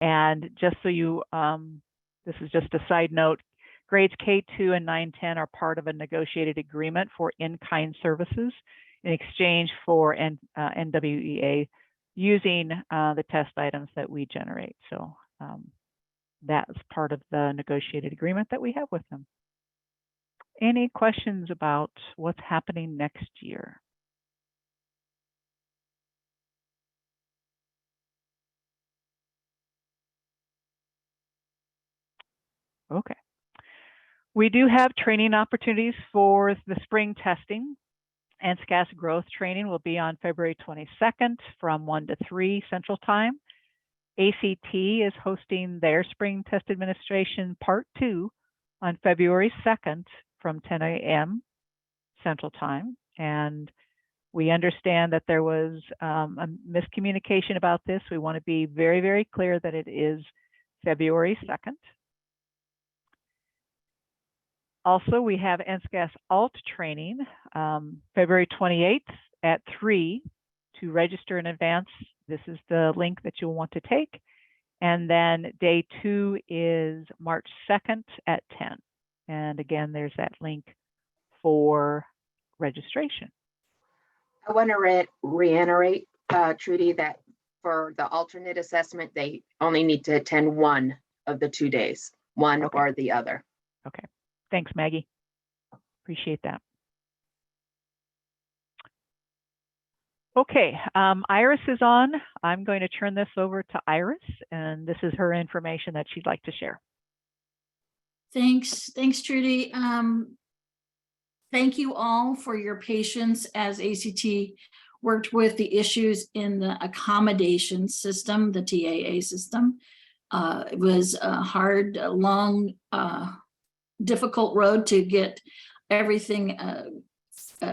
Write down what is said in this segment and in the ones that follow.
And just so you, this is just a side note, grades K2 and 9-10 are part of a negotiated agreement for in-kind services in exchange for NWEA using the test items that we generate. So that's part of the negotiated agreement that we have with them. Any questions about what's happening next year? Okay. We do have training opportunities for the spring testing. NSCAS growth training will be on February 22nd from 1 to 3 Central Time. ACT is hosting their spring test administration part 2 on February 2nd from 10 a.m. Central Time. And we understand that there was a miscommunication about this. We want to be very, very clear that it is February 2nd. Also, we have NSCAS Alt training February 28th at 3 to register in advance. This is the link that you'll want to take. And then day 2 is March 2nd at 10. And again, there's that link for registration. I want to reiterate, Trudy, that for the alternate assessment, they only need to attend one of the 2 days, one Okay. or the other. Okay. Thanks, Maggie. Appreciate that. Okay, Iris is on. I'm going to turn this over to Iris, and this is her information that she'd like to share. Thanks, Trudy. Thank you all for your patience as ACT worked with the issues in the accommodation system, the TAA system. It was a hard, long, difficult road to get everything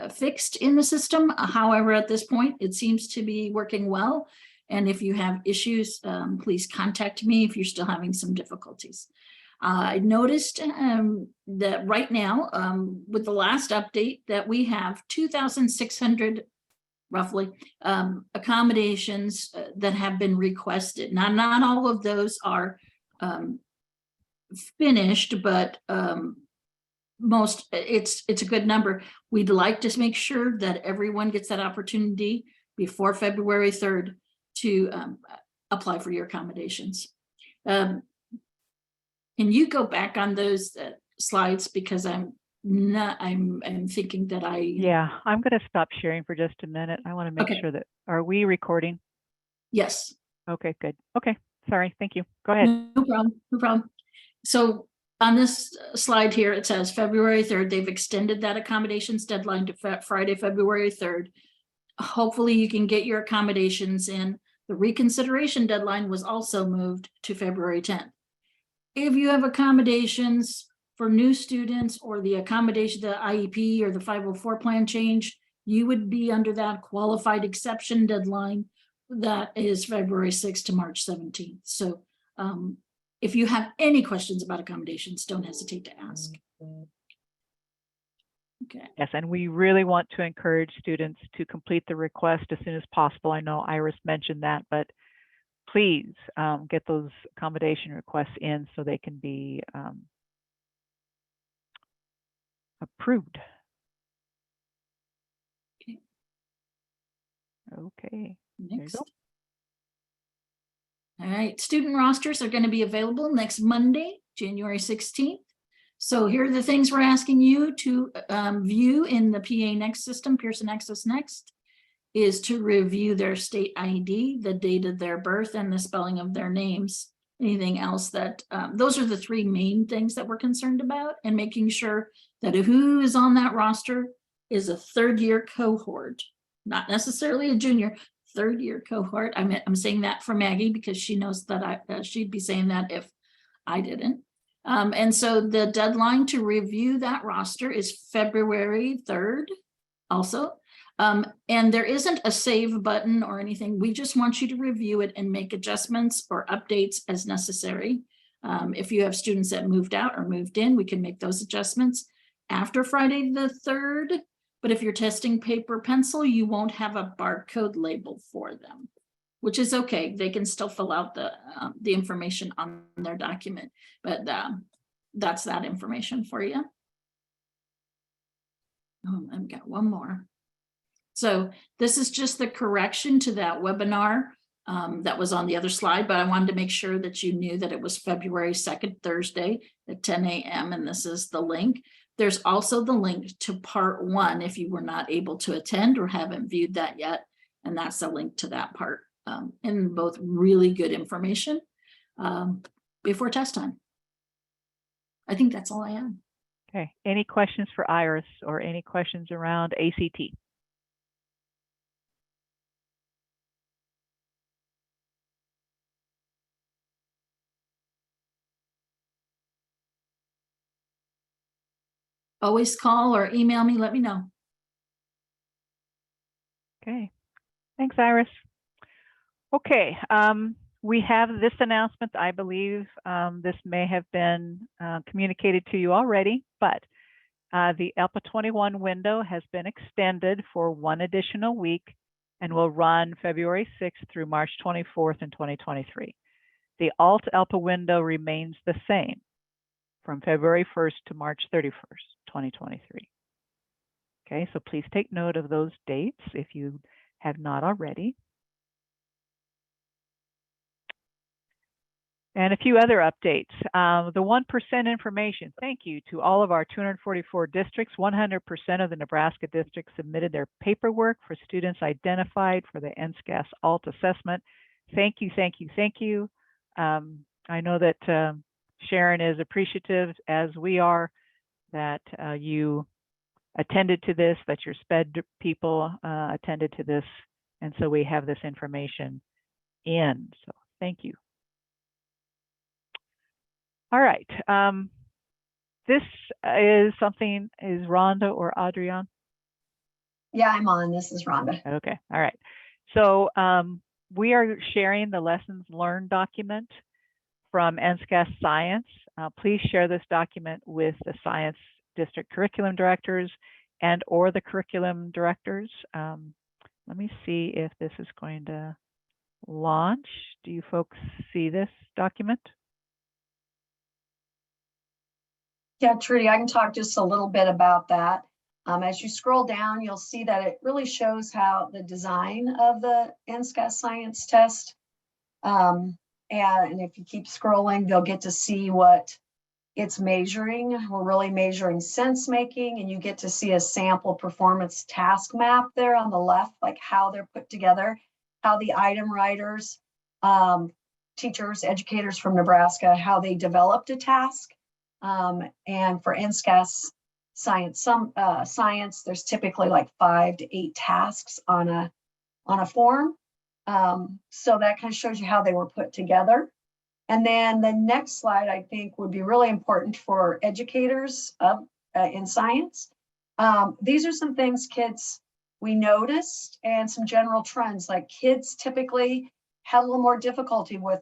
fixed in the system. However, at this point, it seems to be working well. And if you have issues, please contact me if you're still having some difficulties. I noticed that right now, with the last update, that we have 2,600 roughly accommodations that have been requested. Now, not all of those are finished, but most, it's a good number. We'd like to make sure that everyone gets that opportunity before February 3rd to apply for your accommodations. Can you go back on those slides, because I'm thinking that Yeah, I'm going to stop sharing for just a minute. I want to make sure that, are we recording? Yes. Okay, good. Okay, sorry, thank you. Go ahead. No problem, no problem. So on this slide here, it says February 3rd, they've extended that accommodations deadline to Friday, February 3rd. Hopefully you can get your accommodations in. The reconsideration deadline was also moved to February 10th. If you have accommodations for new students or the accommodation, the IEP or the 504 plan change, you would be under that qualified exception deadline. That is February 6th to March 17th. So if you have any questions about accommodations, don't hesitate to ask. Okay. Yes, and we really want to encourage students to complete the request as soon as possible. I know Iris mentioned that, but please get those accommodation requests in so they can be approved. Okay. Okay. Next. All right, student rosters are going to be available next Monday, January 16th. So here are the things we're asking you to view in the PA Next system, Pearson Access Next, is to review their state ID, the date of their birth, and the spelling of their names. Anything else that, those are the 3 main things that we're concerned about, and making sure that who is on that roster is a 3rd-year cohort, not necessarily a junior, 3rd-year cohort. I'm saying that for Maggie because she knows that she'd be saying that if I didn't. And so the deadline to review that roster is February 3rd also. And there isn't a save button or anything. We just want you to review it and make adjustments or updates as necessary. If you have students that moved out or moved in, we can make those adjustments after Friday the 3rd. But if you're testing paper pencil, you won't have a barcode label for them. which is okay. They can still fill out the information on their document, but that's that information for you. Oh, I've got one more. So this is just the correction to that webinar that was on the other slide, but I wanted to make sure that you knew that it was February 2nd, Thursday at 10 a.m. And this is the link. There's also the link to part 1 if you were not able to attend or haven't viewed that yet. And that's the link to that part, and both really good information before test time. I think that's all I have. Okay, any questions for Iris or any questions around ACT? Always call or email me, let me know. Okay, thanks, Iris. Okay, we have this announcement. I believe this may have been communicated to you already, but the ALPA 21 window has been extended for 1 additional week and will run February 6th through March 24th in 2023. The Alt ALPA window remains the same from February 1st to March 31st, 2023. Okay, so please take note of those dates if you have not already. And a few other updates. The 1% information, thank you to all of our 244 districts. 100% of the Nebraska districts submitted their paperwork for students identified for the NSCAS ALT assessment. Thank you, thank you, thank you. I know that Sharon is appreciative, as we are, that you attended to this, that your SPED people attended to this, and so we have this information in, so thank you. All right, this is something, is Rhonda or Adrienne? Yeah, I'm on. This is Rhonda. Okay, all right. So we are sharing the lessons learned document from NSCAS Science. Please share this document with the Science District Curriculum Directors and or the Curriculum Directors. Let me see if this is going to launch. Do you folks see this document? Yeah, Trudy, I can talk just a little bit about that. As you scroll down, you'll see that it really shows how the design of the NSCAS Science test. And if you keep scrolling, you'll get to see what it's measuring. We're really measuring sense making, and you get to see a sample performance task map there on the left, like how they're put together, how the item writers, teachers, educators from Nebraska, how they developed a task. And for NSCAS science, there's typically like 5 to 8 tasks on a form. So that kind of shows you how they were put together. And then the next slide, I think, would be really important for educators in science. These are some things we noticed, and some general trends, like kids typically had a little more difficulty with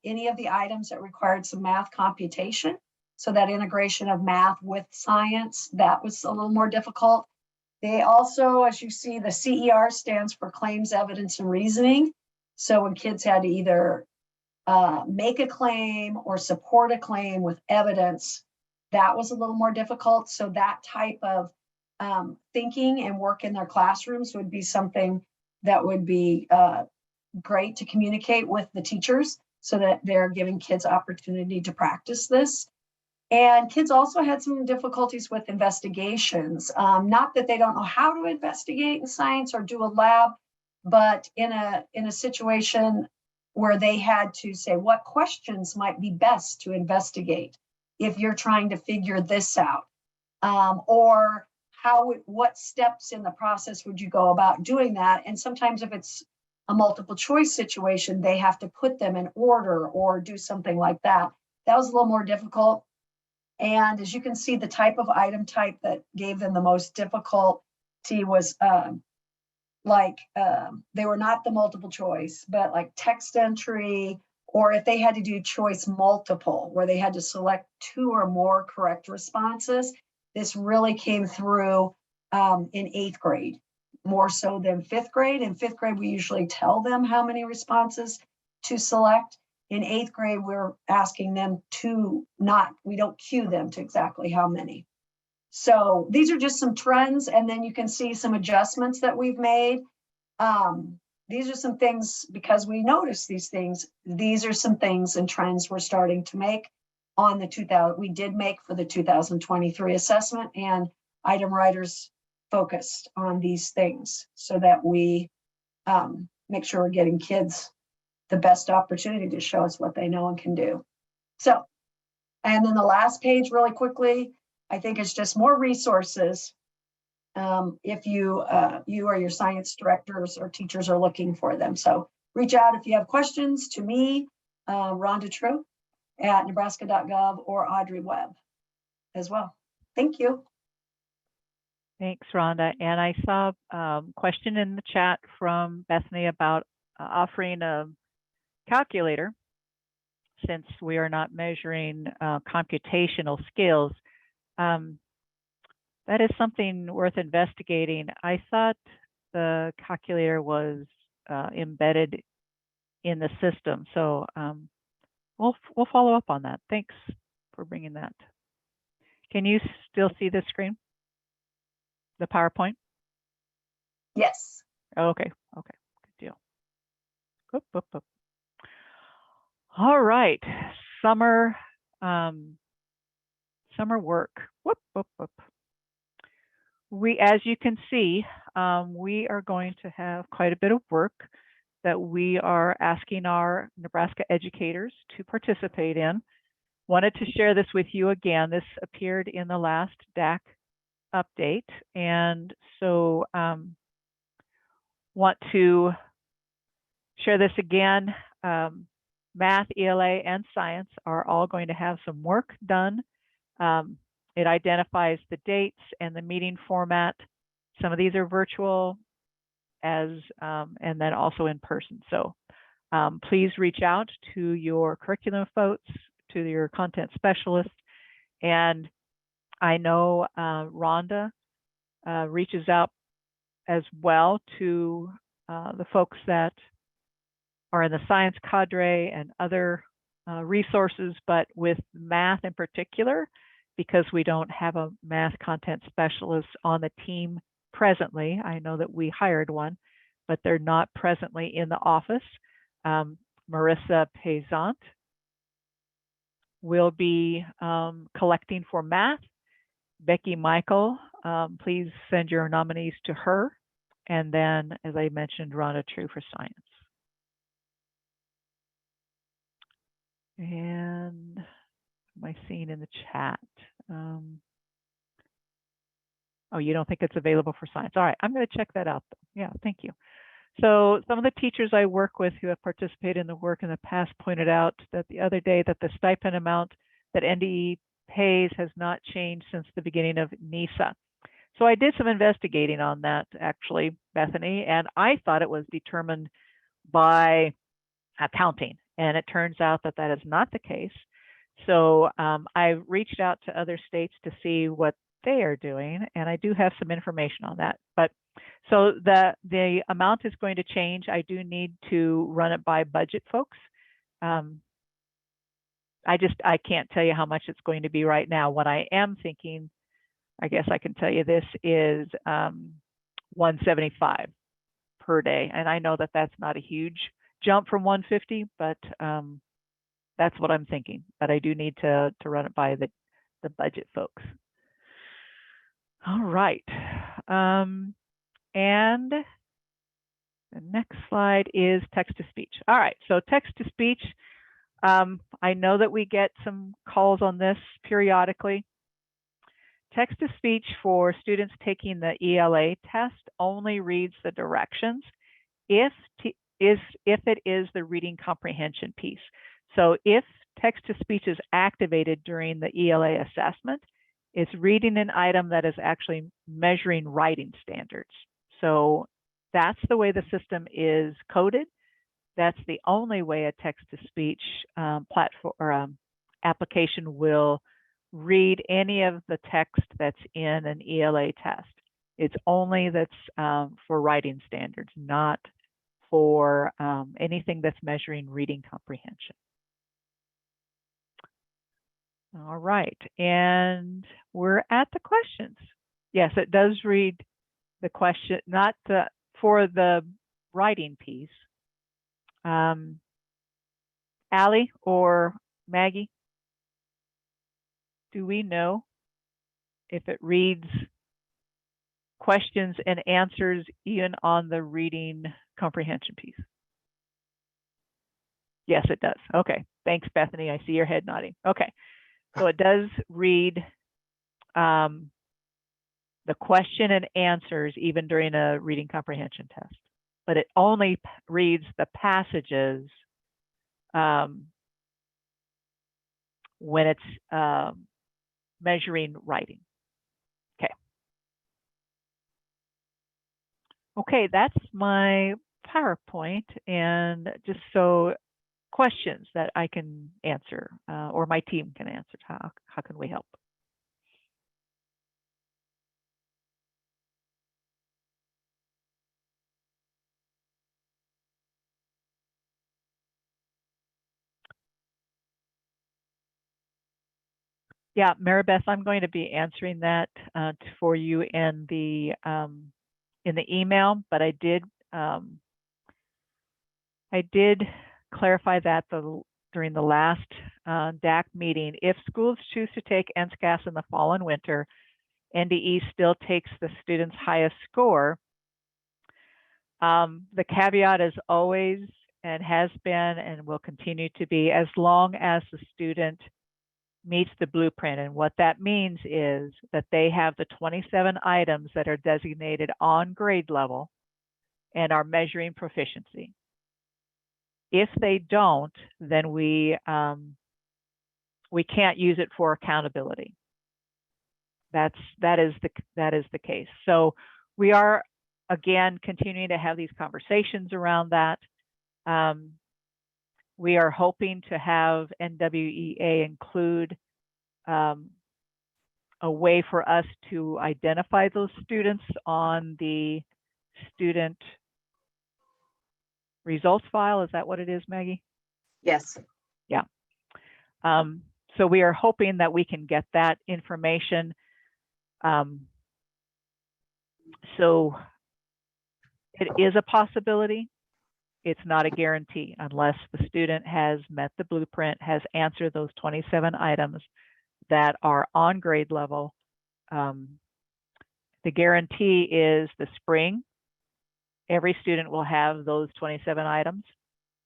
any of the items that required some math computation. So that integration of math with science, that was a little more difficult. They also, as you see, the CER stands for claims, evidence, and reasoning. So when kids had to either make a claim or support a claim with evidence, that was a little more difficult. So that type of thinking and work in their classrooms would be something that would be great to communicate with the teachers, so that they're giving kids opportunity to practice this. And kids also had some difficulties with investigations. Not that they don't know how to investigate in science or do a lab, but in a situation where they had to say what questions might be best to investigate if you're trying to figure this out, or what steps in the process would you go about doing that? And sometimes if it's a multiple choice situation, they have to put them in order or do something like that. That was a little more difficult. And as you can see, the type of item type that gave them the most difficulty was they were not the multiple choice, but like text entry, or if they had to do choice multiple, where they had to select 2 or more correct responses. This really came through in 8th grade. more so than 5th grade. In 5th grade, we usually tell them how many responses to select. In 8th grade, we're asking them to we don't cue them to exactly how many. So these are just some trends, and then you can see some adjustments that we've made. These are some things, because we notice these things, these are some things and trends we're starting to make on the we did make for the 2023 assessment, and item writers focused on these things so that we make sure we're getting kids the best opportunity to show us what they know and can do. So, and then the last page really quickly, I think it's just more resources. If you or your science directors or teachers are looking for them. So reach out if you have questions to me, Rhonda True at nebraska.gov, or Audrey Webb as well. Thank you. Thanks, Rhonda. And I saw a question in the chat from Bethany about offering a calculator, since we are not measuring computational skills. That is something worth investigating. I thought the calculator was embedded in the system, so we'll follow up on that. Thanks for bringing that. Can you still see the screen, the PowerPoint? Yes. Oh, okay, good deal. Oop, oop, oop. All right, summer work. Whoop, whoop, whoop. As you can see, we are going to have quite a bit of work that we are asking our Nebraska educators to participate in. Wanted to share this with you again. This appeared in the last DAC update, and so want to share this again. Math, ELA, and science are all going to have some work done. It identifies the dates and the meeting format. Some of these are virtual, and then also in person. So please reach out to your curriculum folks, to your content specialists. And I know Rhonda reaches out as well to the folks that are in the science cadre and other resources, but with math in particular, because we don't have a math content specialist on the team presently. I know that we hired one, but they're not presently in the office. Marissa Payzant will be collecting for math. Becky Michael, please send your nominees to her. And then, as I mentioned, Rhonda True for science. And what am I seeing in the chat? Oh, you don't think it's available for science? All right, I'm going to check that out. Yeah, thank you. So some of the teachers I work with who have participated in the work in the past pointed out that the other day that the stipend amount that NDE pays has not changed since the beginning of NISA. So I did some investigating on that, actually, Bethany, and I thought it was determined by accounting, and it turns out that that is not the case. So I reached out to other states to see what they are doing, and I do have some information on that. But so the amount is going to change. I do need to run it by budget folks. I can't tell you how much it's going to be right now. What I am thinking, I guess I can tell you this, is $175 per day. And I know that that's not a huge jump from 150, but that's what I'm thinking. But I do need to run it by the budget folks. All right. And the next slide is text to speech. All right, so text to speech. I know that we get some calls on this periodically. Text to speech for students taking the ELA test only reads the directions if it is the reading comprehension piece. So if text to speech is activated during the ELA assessment, it's reading an item that is actually measuring writing standards. So that's the way the system is coded. That's the only way a text-to-speech platform or application will read any of the text that's in an ELA test. It's only that's for writing standards, not for anything that's measuring reading comprehension. All right, and we're at the questions. Yes, it does read the question, not for the writing piece. Allie or Maggie, do we know if it reads questions and answers even on the reading comprehension piece? Yes, it does. Okay, thanks, Bethany. I see your head nodding. Okay, so it does read the question and answers even during a reading comprehension test, but it only reads the passages when it's measuring writing. Okay. Okay, that's my PowerPoint, and just so questions that I can answer or my team can answer. How can we help? Yeah, Maribeth, I'm going to be answering that for you in the email, but I did clarify that during the last DAC meeting. If schools choose to take NSCAS in the fall and winter, NDE still takes the student's highest score. The caveat is always and has been and will continue to be as long as the student meets the blueprint. And what that means is that they have the 27 items that are designated on grade level and are measuring proficiency. If they don't, then we can't use it for accountability. That is the case. So we are again continuing to have these conversations around that. We are hoping to have NWEA include a way for us to identify those students on the student results file. Is that what it is, Maggie? Yes. Yeah. So we are hoping that we can get that information. So it is a possibility. It's not a guarantee unless the student has met the blueprint, has answered those 27 items that are on grade level. The guarantee is the spring. Every student will have those 27 items.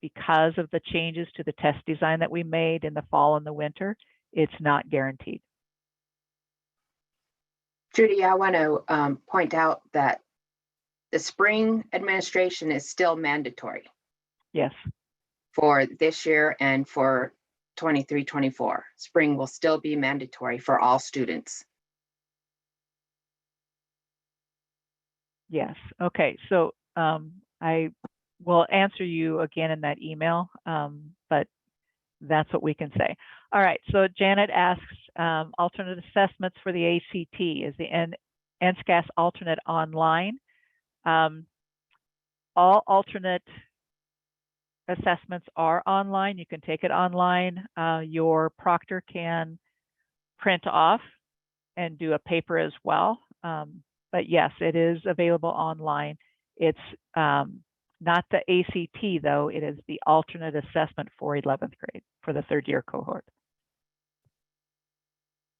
Because of the changes to the test design that we made in the fall and the winter, it's not guaranteed. Judy, I want to point out that the spring administration is still mandatory. Yes. For this year and for 23-24. Spring will still be mandatory for all students. Yes. Okay. So I will answer you again in that email, but that's what we can say. All right. So Janet asks, alternate assessments for the ACT. Is the NSCAS alternate online? All alternate assessments are online. You can take it online. Your proctor can print off and do a paper as well. But yes, it is available online. It's not the ACT though, it is the alternate assessment for 11th grade for the third year cohort.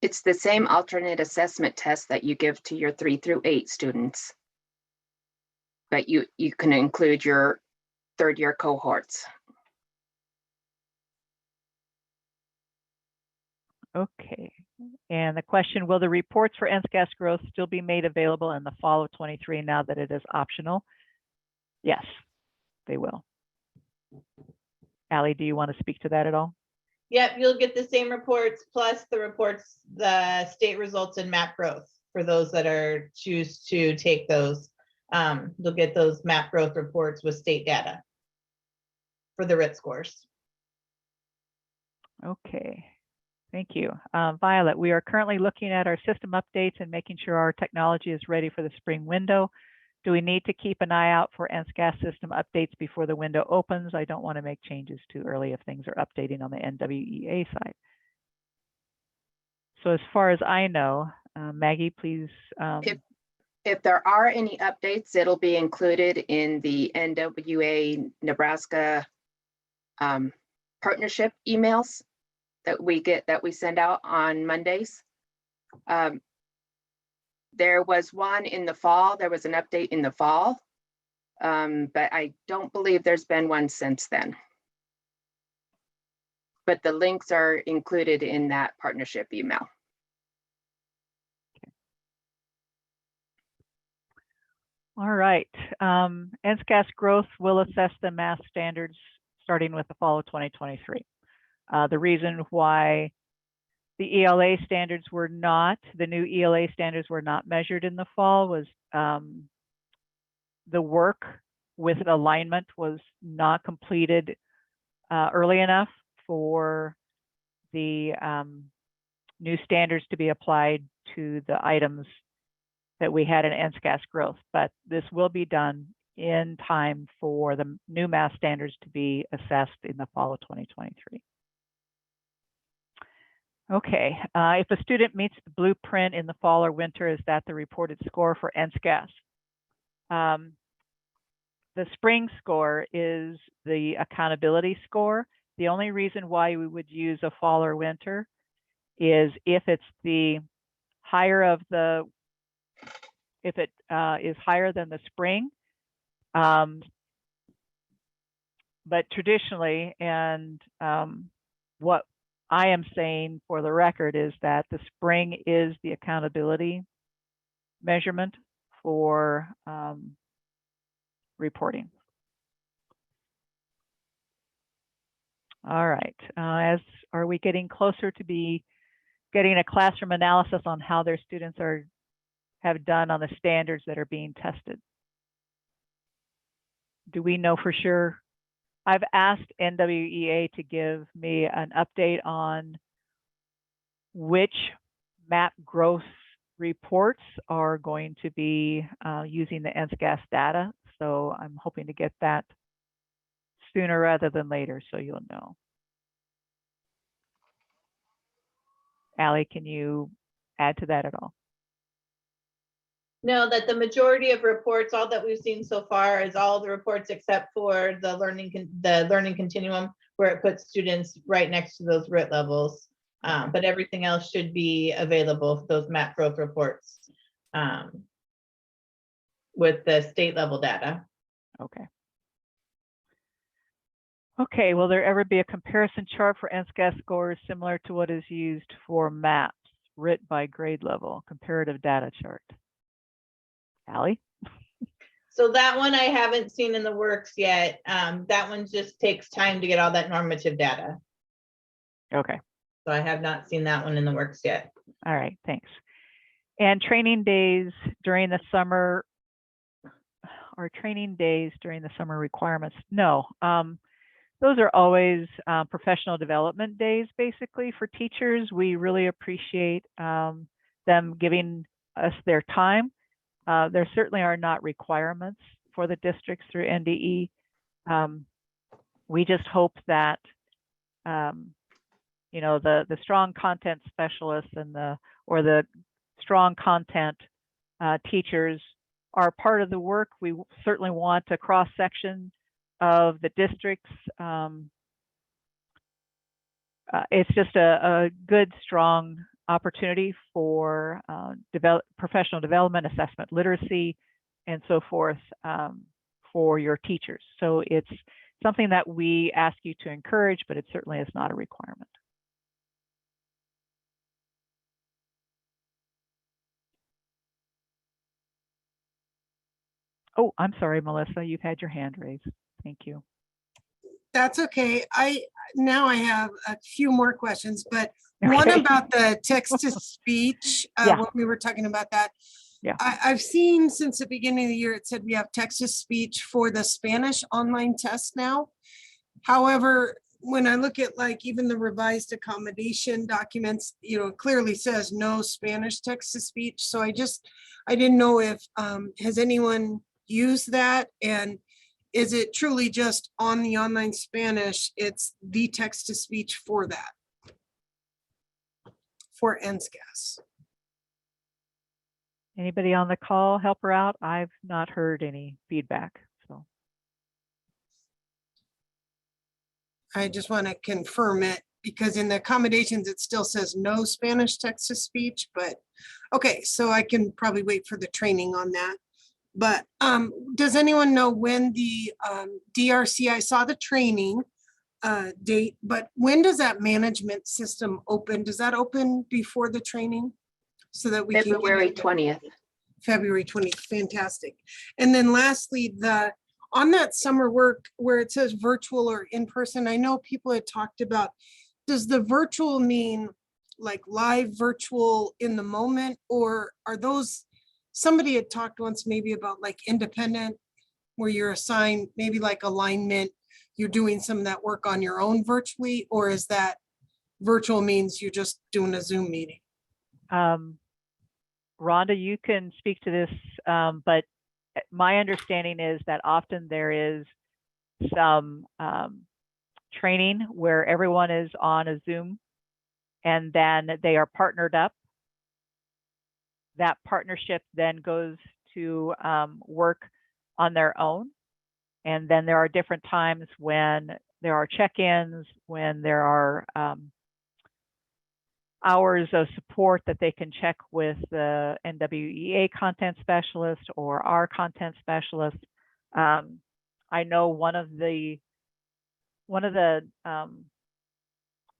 It's the same alternate assessment test that you give to your 3 through 8 students, but you can include your third year cohorts. Okay, and the question, will the reports for NSCAS growth still be made available in the fall of 23 now that it is optional? Yes, they will. Allie, do you want to speak to that at all? Yep, you'll get the same reports plus the reports, the state results and map growth for those that choose to take those. You'll get those map growth reports with state data for the RIT scores. Okay. Thank you. Violet, we are currently looking at our system updates and making sure our technology is ready for the spring window. Do we need to keep an eye out for NSCAS system updates before the window opens? I don't want to make changes too early if things are updating on the NWEA side. So as far as I know, Maggie, please. If there are any updates, it'll be included in the NWA Nebraska partnership emails that we send out on Mondays. There was one in the fall. There was an update in the fall, but I don't believe there's been one since then. But the links are included in that partnership email. All right. NSCAS growth will assess the math standards starting with the fall of 2023. The reason why the ELA standards were not, the new ELA standards were not measured in the fall was the work with alignment was not completed early enough for the new standards to be applied to the items that we had in NSCAS growth. But this will be done in time for the new math standards to be assessed in the fall of 2023. Okay, if a student meets the blueprint in the fall or winter, is that the reported score for NSCAS? The spring score is the accountability score. The only reason why we would use a fall or winter is if it's the higher of the, if it is higher than the spring. But traditionally, and what I am saying for the record is that the spring is the accountability measurement for reporting. All right, are we getting closer to be getting a classroom analysis on how their students have done on the standards that are being tested? Do we know for sure? I've asked NWEA to give me an update on which MAP growth reports are going to be using the NSCAS data. So I'm hoping to get that sooner rather than later, so you'll know. Allie, can you add to that at all? No, that the majority of reports, all that we've seen so far is all the reports except for the learning continuum, where it puts students right next to those RIT levels. But everything else should be available, those MAP growth reports with the state level data. Okay. Okay, will there ever be a comparison chart for NSCAS scores similar to what is used for MAPs, RIT by grade level, comparative data chart? Allie? So that one I haven't seen in the works yet. That one just takes time to get all that normative data. Okay. So I have not seen that one in the works yet. All right, thanks. And training days during the summer, are training days during the summer requirements? No, those are always professional development days, basically, for teachers. We really appreciate them giving us their time. There certainly are not requirements for the districts through NDE. We just hope that you know, the strong content specialists and the strong content teachers are part of the work. We certainly want a cross section of the districts. It's just a good, strong opportunity for professional development, assessment, literacy, and so forth for your teachers. So it's something that we ask you to encourage, but it certainly is not a requirement. Oh, I'm sorry, Melissa, you've had your hand raised. Thank you. That's okay. Now I have a few more questions, but one about the text to speech, Yeah. when we were talking about that. Yeah. I've seen since the beginning of the year, it said we have text to speech for the Spanish online test now. However, when I look at like even the revised accommodation documents, you know, it clearly says no Spanish text to speech. So I didn't know if, has anyone used that? And is it truly just on the online Spanish? It's the text to speech for that, for NSCAS. Anybody on the call help her out? I've not heard any feedback, so. I just want to confirm it because in the accommodations, it still says no Spanish text to speech, but okay, so I can probably wait for the training on that. But does anyone know when the DRC, I saw the training date, but when does that management system open? Does that open before the training? So that we can. February 20th. February 20th, fantastic. And then lastly, on that summer work where it says virtual or in person, I know people had talked about, does the virtual mean like live virtual in the moment, or are those, somebody had talked once maybe about like independent, where you're assigned maybe like alignment, you're doing some of that work on your own virtually, or is that virtual means you're just doing a Zoom meeting? Rhonda, you can speak to this, but my understanding is that often there is some training where everyone is on a Zoom and then they are partnered up. That partnership then goes to work on their own. And then there are different times when there are check-ins, when there are hours of support that they can check with the NWEA content specialist or our content specialist. I know one of the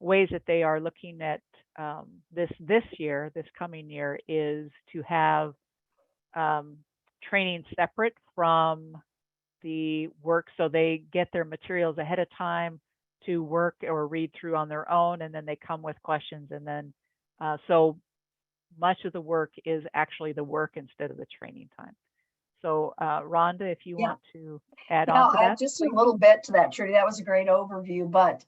ways that they are looking at this coming year is to have training separate from the work, so they get their materials ahead of time to work or read through on their own, and then they come with questions, and then so much of the work is actually the work instead of the training time. So Rhonda, if you want to add on to that. Just a little bit to that, Trudy. That was a great overview, but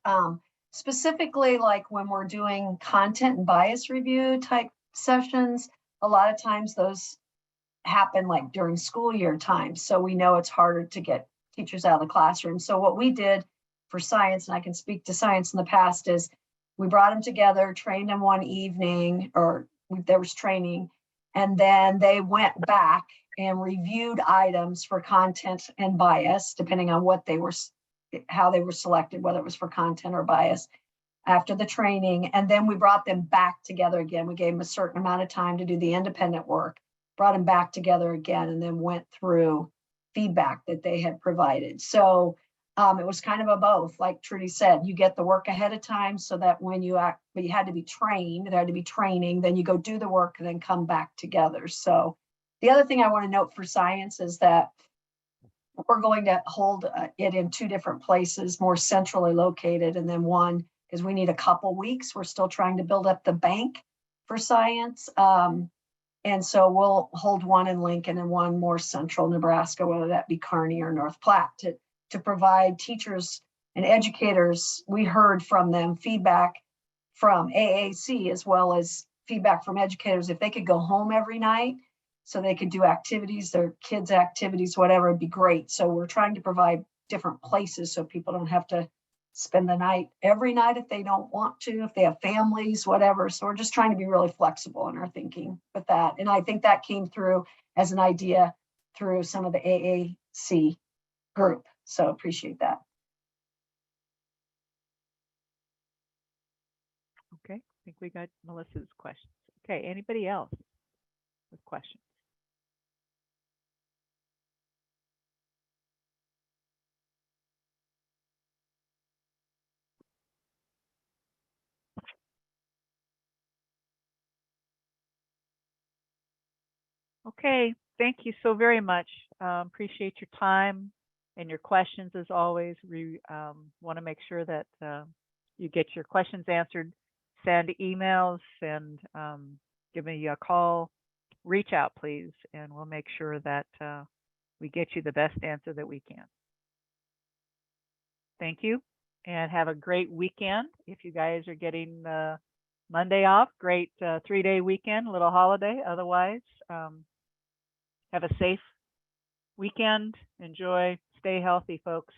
specifically like when we're doing content and bias review type sessions, a lot of times those happen like during school year time. So we know it's harder to get teachers out of the classroom. So what we did for science, and I can speak to science in the past, is we brought them together, trained them one evening, or there was training, and then they went back and reviewed items for content and bias, depending on what they were, how they were selected, whether it was for content or bias after the training. And then we brought them back together again. We gave them a certain amount of time to do the independent work, brought them back together again, and then went through feedback that they had provided. So it was kind of a both, like Trudy said, you get the work ahead of time so that when you act, but you had to be trained, there had to be training, then you go do the work and then come back together. So the other thing I want to note for science is that we're going to hold it in 2 different places, more centrally located, and then one, because we need a couple weeks. We're still trying to build up the bank for science. And so we'll hold one in Lincoln and one more central Nebraska, whether that be Kearney or North Platte, to provide teachers and educators. We heard from them feedback from AAC as well as feedback from educators. If they could go home every night so they could do activities, their kids' activities, whatever, it'd be great. So we're trying to provide different places so people don't have to spend the night every night if they don't want to, if they have families, whatever. So we're just trying to be really flexible in our thinking with that. And I think that came through as an idea through some of the AAC group. So appreciate that. Okay, I think we got Melissa's questions. Okay, anybody else with questions? Okay, thank you so very much. Appreciate your time and your questions as always. We want to make sure that you get your questions answered. Send emails, send, give me a call, reach out please, and we'll make sure that we get you the best answer that we can. Thank you. and have a great weekend. If you guys are getting Monday off, great 3-day weekend, little holiday. Otherwise, have a safe weekend. Enjoy. Stay healthy, folks.